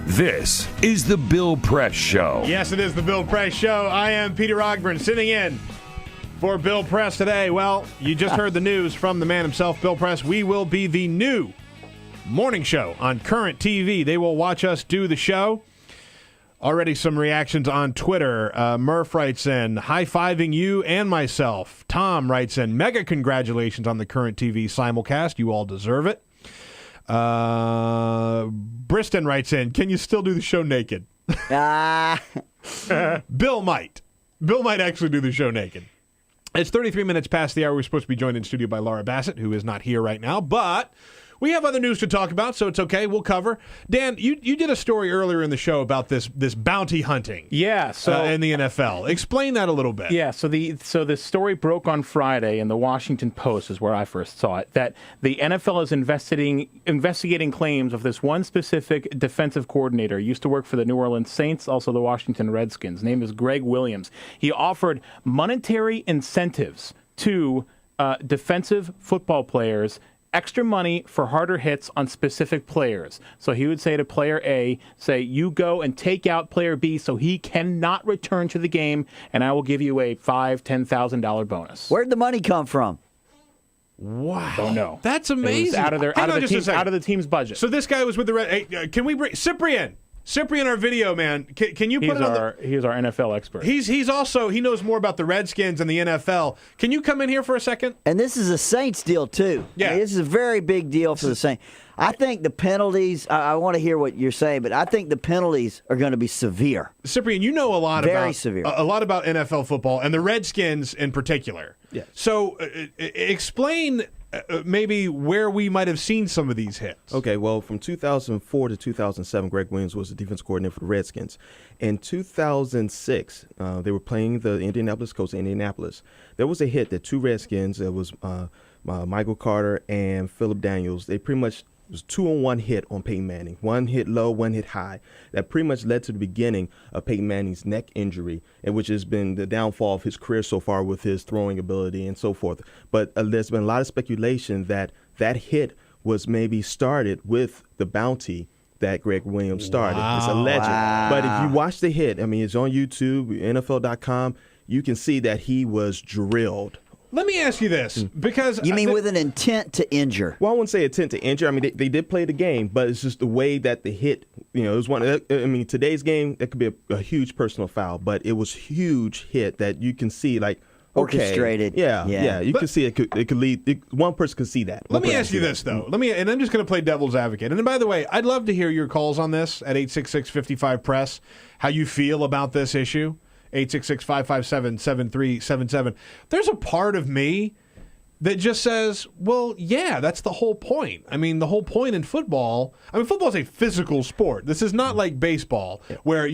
This is the Bill Press Show. Yes, it is the Bill Press Show. I am Peter Ogburn, sitting in for Bill Press today. Well, you just heard the news from the man himself, Bill Press. We will be the new morning show on Current TV. They will watch us do the show. Already some reactions on Twitter. Murph writes in, high-fiving you and myself. Tom writes in, mega congratulations on the Current TV simulcast. You all deserve it. Briston writes in, can you still do the show naked? Bill might. Bill might actually do the show naked. It's 33 minutes past the hour. We're supposed to be joined in studio by Laura Bassett, who is not here right now, but we have other news to talk about, so it's okay. We'll cover. Dan, you did a story earlier in the show about this bounty hunting. Yeah, so in the NFL. Explain that a little bit. Yeah, so the story broke on Friday in the Washington Post is where I first saw it, that the NFL is investigating claims of this one specific defensive coordinator. He used to work for the New Orleans Saints, also the Washington Redskins. His name is Greg Williams. He offered monetary incentives to defensive football players, extra money for harder hits on specific players. So he would say to player A, you go and take out player B so he cannot return to the game, and I will give you a $5,000, $10,000 bonus. Where'd the money come from? Wow. Don't know. That's amazing. It was out of the team's budget. So this guy was with the Red. Hey, can we bring Cyprian? Cyprian, our video man. Can you put it on? He's our NFL expert. He's also, he knows more about the Redskins and the NFL. Can you come in here for a second? And this is a Saints deal, too. Yeah. I mean, this is a very big deal for the Saints. I think the penalties, I want to hear what you're saying, but I think the penalties are going to be severe. Cyprian, you know a lot Very about severe. a lot about NFL football and the Redskins in particular. Yes. So explain maybe where we might have seen some of these hits. Okay, well, from 2004 to 2007, Greg Williams was the defense coordinator for the Redskins. In 2006, they were playing the Indianapolis Colts in Indianapolis. There was a hit that two Redskins, it was Michael Carter and Philip Daniels, they pretty much, it was 2-on-1 hit on Peyton Manning. One hit low, one hit high. That pretty much led to the beginning of Peyton Manning's neck injury, and which has been the downfall of his career so far with his throwing ability and so forth. But there's been a lot of speculation that that hit was maybe started with the bounty that Greg Williams started. Wow. It's alleged. Wow. But if you watch the hit, I mean, it's on YouTube, NFL.com, you can see that he was drilled. Let me ask you this, because You mean with an intent to injure? Well, I wouldn't say intent to injure. I mean, they did play the game, but it's just the way that the hit, it was one. I mean, today's game, that could be a huge personal foul, but it was huge hit that you can see, like, okay. Orchestrated. Yeah. You can see it could lead. One person could see that. Let me ask you this, though. And I'm just going to play devil's advocate. And then, by the way, I'd love to hear your calls on this at 866-55-PRESS, how you feel about this issue. 866-557-7377. There's a part of me that just says, well, yeah, that's the whole point. I mean, the whole point in football, football is a physical sport. This is not like baseball where,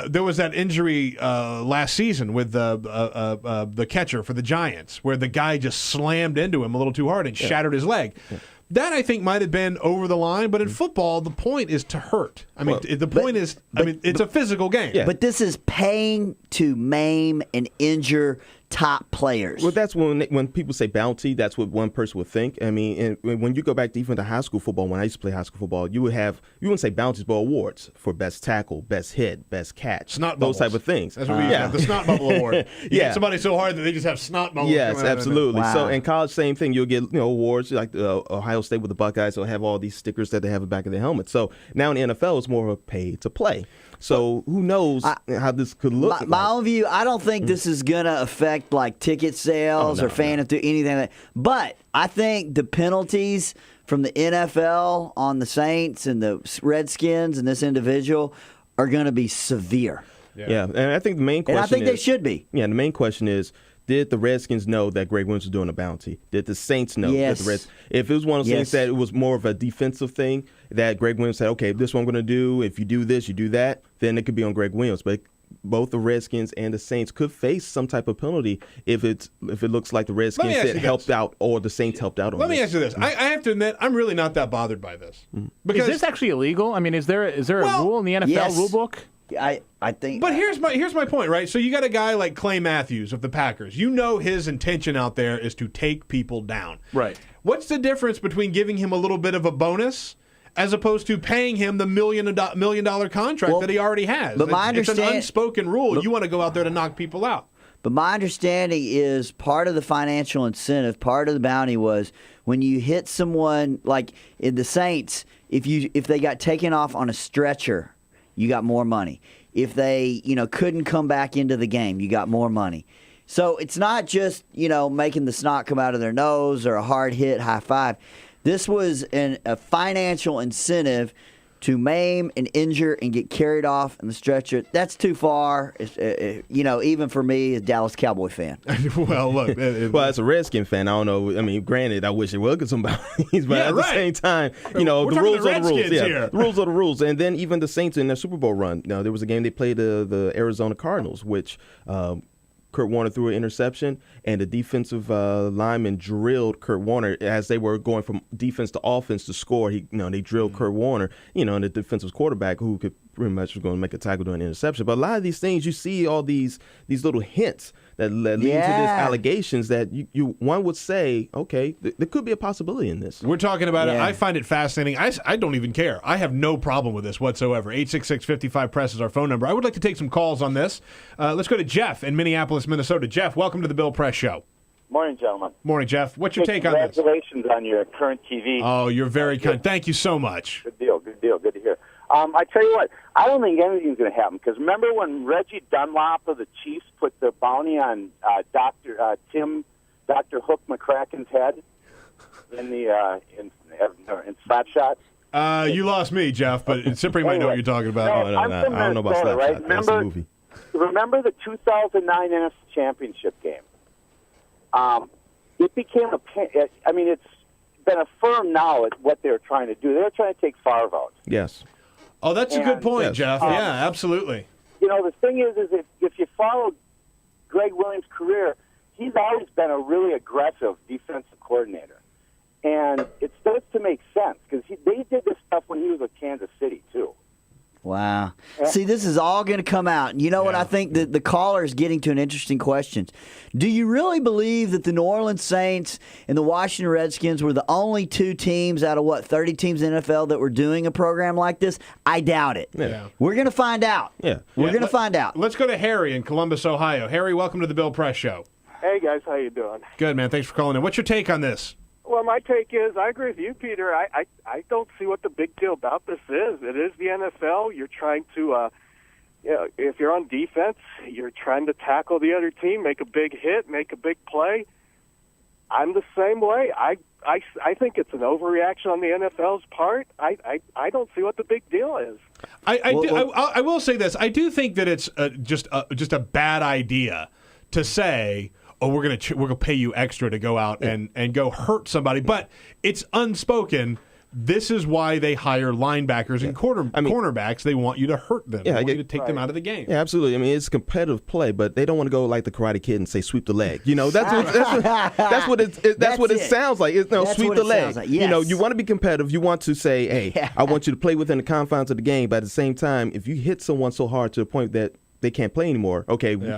there was that injury last season with the catcher for the Giants where the guy just slammed into him a little too hard and shattered his leg. Yeah. That, I think, might have been over the line, but in football, the point is to hurt. The point is, it's a physical game. Yeah. But this is paying to maim and injure top players. Well, that's when people say bounty, that's what one person would think. I mean, and when you go back to even to high school football, when I used to play high school football, you wouldn't say bounties, but awards for best tackle, best hit, best catch, snot those bubbles. type of things. That's what we have, the snot bubble award. You hit somebody so hard that they just have snot bubbles. Yes, absolutely. Wow. So in college, same thing. You'll get awards like Ohio State with the Buckeyes. They'll have all these stickers that they have at the back of their helmet. So now in the NFL, it's more of a pay to play. So who knows how this could look? My own view, I don't think this is going to affect like ticket sales or fan anything like that. But I think the penalties from the NFL on the Saints and the Redskins and this individual are going to be severe. Yeah, and I think the main question and I think they should be. Yeah, the main question is, did the Redskins know that Greg Williams was doing a bounty? Did the Saints know that the Redskins? If it was one of those things that it was more of a defensive thing, that Greg Williams said, okay, this is what I'm going to do. If you do this, you do that, then it could be on Greg Williams. But both the Redskins and the Saints could face some type of penalty if it looks like the Redskins helped out or the Saints helped out on Let me ask you this. I have to admit, I'm really not that bothered by this. Because is this actually illegal? I mean, is there a rule in the NFL rule book? I think. But here's my point, right? So you got a guy like Clay Matthews of the Packers. You know his intention out there is to take people down. Right. What's the difference between giving him a little bit of a bonus as opposed to paying him the $1 million contract that he already has. But my it's an understand- unspoken rule. You want to go out there to knock people out. But my understanding is part of the financial incentive, part of the bounty was when you hit someone like in the Saints, if they got taken off on a stretcher, you got more money. If they, couldn't come back into the game, you got more money. So it's not just, making the snot come out of their nose or a hard hit, high five. This was a financial incentive to maim and injure and get carried off in the stretcher. That's too far, even for me, a Dallas Cowboy fan. Well, look. Well, as a Redskin fan, I don't know. I mean, granted, I wish it was get somebody, but at the same time, We're the rules talking are the rules. Redskins here. The rules are the rules. And then even the Saints in their Super Bowl run. Now, there was a game they played the Arizona Cardinals, which Kurt Warner threw an interception, and the defensive lineman drilled Kurt Warner as they were going from defense to offense to score. They drilled Kurt Warner, and the defensive quarterback who could pretty much was going to make a tackle during an interception. But a lot of these things, you see all these little hints that lead to these allegations that one would say, okay, there could be a possibility in this. We're talking about it. I find it fascinating. I don't even care. I have no problem with this whatsoever. 866-55-PRESS is our phone number. I would like to take some calls on this. Let's go to Jeff in Minneapolis, Minnesota. Jeff, welcome to the Bill Press Show. Morning, gentlemen. Morning, Jeff. What's your take on this? Congratulations on your current TV. Oh, you're very kind. Thank you so much. Good deal. Good to hear. I tell you what, I don't think anything's going to happen because remember when Reggie Dunlop of the Chiefs put the bounty on Dr. Hook McCracken's head in the in Slap Shot? You lost me, Jeff, but Cypri might know what you're talking about. I'm from I don't know about Minnesota, Slap right? Shot. That's a movie. Remember the 2009 NFC Championship game? It became it's been affirmed now at what they're trying to do. They're trying to take Favre out. Yes. Oh, that's a good point, yes. Jeff. Yeah, absolutely. The thing is if you follow Greg Williams' career, he's always been a really aggressive defensive coordinator. And it starts to make sense because they did this stuff when he was with Kansas City, too. Wow. See, this is all going to come out. And you know what? I think that the caller is getting to an interesting question. Do you really believe that the New Orleans Saints and the Washington Redskins were the only two teams out of, 30 teams in the NFL that were doing a program like this? I doubt it. Yeah. We're going to find out. Yeah. We're going to find out. Let's go to Harry in Columbus, Ohio. Harry, welcome to the Bill Press Show. Hey, guys. How you doing? Good, man. Thanks for calling in. What's your take on this? Well, my take is I agree with you, Peter. I don't see what the big deal about this is. It is the NFL. You're trying to, if you're on defense, you're trying to tackle the other team, make a big hit, make a big play. I'm the same way. I think it's an overreaction on the NFL's part. I don't see what the big deal is. I will say this. I do think that it's just a bad idea to say, oh, we're gonna pay you extra to go out and go hurt somebody. But it's unspoken. This is why they hire linebackers and cornerbacks. They want you to hurt them. They want you to take them out of the game. Yeah, absolutely. I mean, it's competitive play, but they don't want to go like the Karate Kid and say sweep the leg. That's what it sounds like. Sweep the leg. Like. Yes. You want to be competitive. You want to say, hey, I want you to play within the confines of the game. But at the same time, if you hit someone so hard to the point that they can't play anymore,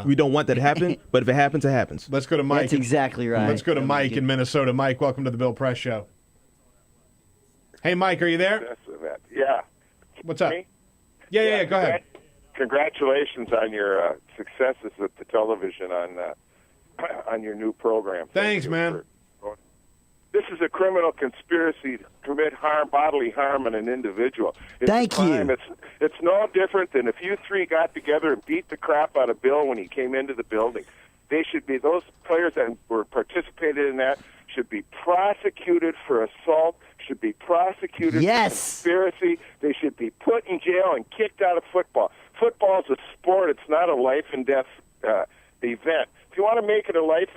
we don't want that to happen. But if it happens, it happens. Let's go to Mike. That's exactly right. Let's go to Mike in Minnesota. Mike, welcome to the Bill Press Show. Hey, Mike, are you there? Yeah. What's up? Me? Yeah, go ahead. Congratulations on your successes with the television on your new program. Thanks, man. This is a criminal conspiracy to commit bodily harm on an individual. It's Thank a crime. you. It's no different than if you three got together and beat the crap out of Bill when he came into the building. Those players that were participated in that should be prosecuted for assault, should be prosecuted for conspiracy. They should be put in jail and kicked out of football. Football is a sport. It's not a life and death event. If you want to make it a life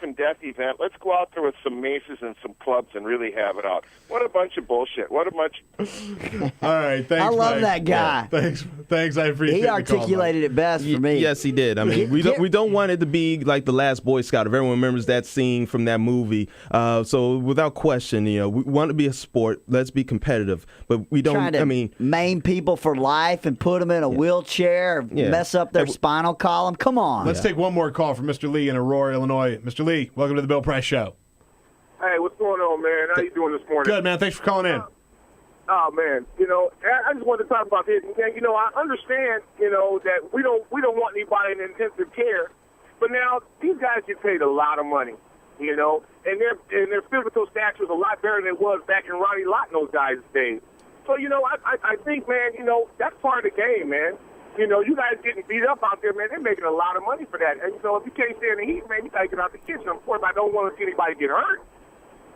and death event, let's go out there with some maces and some clubs and really have it out. What a bunch of bullshit. All right, thanks, I love Mike. that guy. Yeah, thanks. I appreciate it. He articulated it best for me. Yes, he did. I mean, we don't want it to be like The Last Boy Scout. If everyone remembers that scene from that movie. So without question, we want to be a sport. Let's be competitive. But we don't, maim people for life and put them in a wheelchair, mess up their spinal column. Come on. Let's take one more call from Mr. Lee in Aurora, Illinois. Mr. Lee, welcome to the Bill Press Show. Hey, what's going on, man? How you doing this morning? Good, man. Thanks for calling in. Oh man, I just wanted to talk about this. And, I understand, that we don't want anybody in intensive care, but now these guys get paid a lot of money, and their physical stature is a lot better than it was back in Ronnie Lott and those guys' days. So I think, man, that's part of the game, man. You guys getting beat up out there, man. They're making a lot of money for that. And if you can't stay in the heat, man, you gotta get out the kitchen. Of course, I don't want to see anybody get hurt.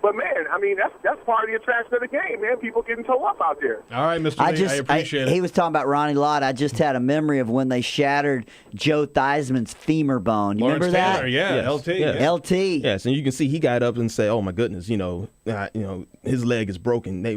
But, man, I mean, that's part of the attraction of the game, man. People getting toe up out there. All right, Mr. Lee, I appreciate it. He was talking about Ronnie Lott. I just had a memory of when they shattered Joe Theismann's femur bone. You Lawrence remember Taylor, that? yeah, Yes, LT. yes. Yeah. LT. Yes, and you can see he got up and say, "Oh my goodness, his leg is broken." They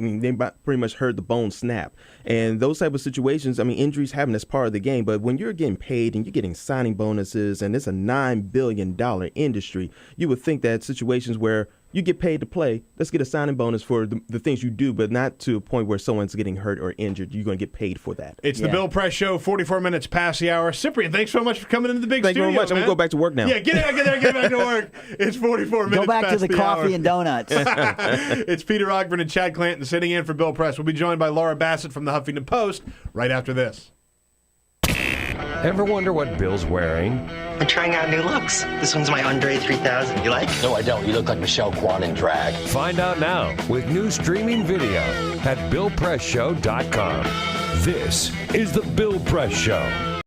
pretty much heard the bone snap, and those type of situations. I mean, injuries happen as part of the game, but when you're getting paid and you're getting signing bonuses, and it's a $9 billion industry, you would think that situations where you get paid to play, let's get a signing bonus for the things you do, but not to a point where someone's getting hurt or injured. You're going to get paid for that. It's the Bill Press Show, 44 minutes past the hour. Cyprian, thanks so much for coming into the big Thank you studio, very much. I'm man. going to go back to work now. Yeah, get back to work. It's 44 minutes Go back past to the coffee hour. and donuts. It's Peter Ogburn and Chad Clanton sitting in for Bill Press. We'll be joined by Laura Bassett from the Huffington Post right after this. Ever wonder what Bill's wearing? I'm trying out new looks. This one's my Andre 3000. You like? No, I don't. You look like Michelle Kwan in drag. Find out now with new streaming video at BillPressShow.com. This is the Bill Press Show.